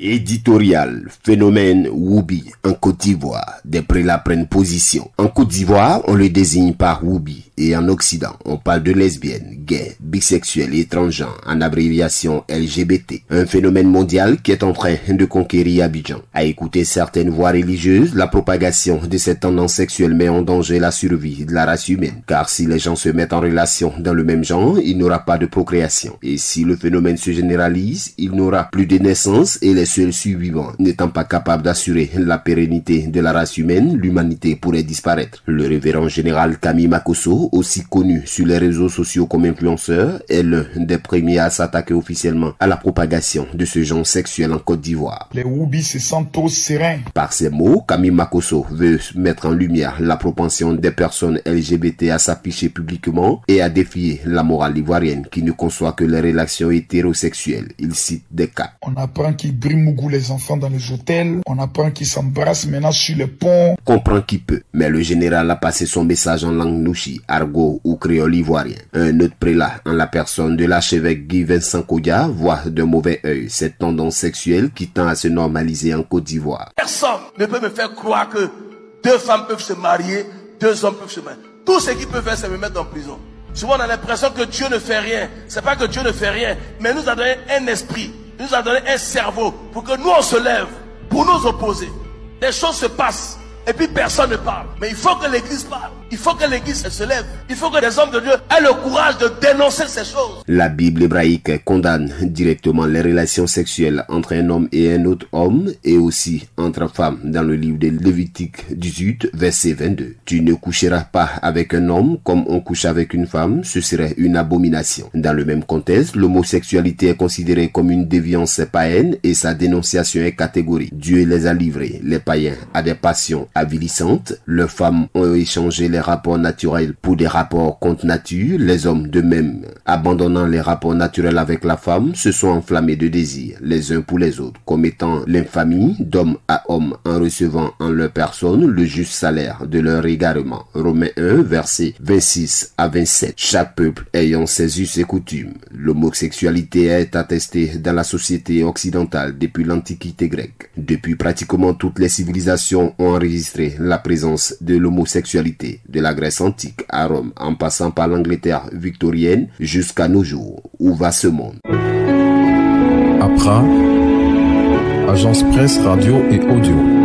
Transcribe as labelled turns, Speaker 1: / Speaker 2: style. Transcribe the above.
Speaker 1: Éditorial, phénomène Woubi en Côte d'Ivoire. Des prélats prennent position. En Côte d'Ivoire, on le désigne par Woubi et en Occident, on parle de lesbiennes, gays, bisexuels et transgenres, en abréviation LGBT. Un phénomène mondial qui est en train de conquérir Abidjan. À écouter certaines voix religieuses, la propagation de cette tendance sexuelle met en danger la survie de la race humaine. Car si les gens se mettent en relation dans le même genre, il n'y aura pas de procréation. Et si le phénomène se généralise, il n'y aura plus de naissance et les seuls survivants n'étant pas capables d'assurer la pérennité de la race humaine, l'humanité pourrait disparaître. Le révérend général Camille Makosso, aussi connu sur les réseaux sociaux comme influenceur, est l'un des premiers à s'attaquer officiellement à la propagation de ce genre sexuel en Côte d'Ivoire.
Speaker 2: Les Woubis se sentent trop sereins.
Speaker 1: Par ces mots, Camille Makosso veut mettre en lumière la propension des personnes LGBT à s'afficher publiquement et à défier la morale ivoirienne qui ne conçoit que les relations hétérosexuelles. Il cite des cas.
Speaker 2: On apprend qu'ils brimougou les enfants dans les hôtels, on apprend qu'ils s'embrassent maintenant sur les ponts.
Speaker 1: Comprend qui peut, mais le général a passé son message en langue nouchi, argot ou créole ivoirien. Un autre prélat, en la personne de l'archevêque Guy Vincent Kodia, voit d'un mauvais œil cette tendance sexuelle qui tend à se normaliser en Côte d'Ivoire.
Speaker 3: Personne ne peut me faire croire que deux femmes peuvent se marier, deux hommes peuvent se marier. Tout ce qu'ils peuvent faire, c'est me mettre en prison. Souvent, on a l'impression que Dieu ne fait rien. C'est pas que Dieu ne fait rien, mais il nous a donné un esprit, il nous a donné un cerveau pour que nous on se lève, pour nous opposer. Des choses se passent et puis personne ne parle. Mais il faut que l'église parle. Il faut que l'église se lève. Il faut que les hommes de Dieu aient le courage de dénoncer ces choses.
Speaker 1: La Bible hébraïque condamne directement les relations sexuelles entre un homme et un autre homme et aussi entre femmes dans le livre de Lévitique 18, verset 22. Tu ne coucheras pas avec un homme comme on couche avec une femme, ce serait une abomination. Dans le même contexte, l'homosexualité est considérée comme une déviance païenne et sa dénonciation est catégorique. Dieu les a livrés, les païens, à des passions avilissantes. Leurs femmes ont échangé les rapports naturels pour des rapports contre nature. Les hommes de même, abandonnant les rapports naturels avec la femme, se sont enflammés de désir les uns pour les autres, commettant l'infamie d'homme à homme en recevant en leur personne le juste salaire de leur égarement. Romains 1, versets 26 à 27. Chaque peuple ayant ses us et coutumes. L'homosexualité est attestée dans la société occidentale depuis l'Antiquité grecque. Depuis pratiquement toutes les civilisations ont enregistré la présence de l'homosexualité, de la Grèce antique à Rome, en passant par l'Angleterre victorienne jusqu'à nos jours. Où va ce monde?
Speaker 4: APRA, Agence Presse Radio et Audio.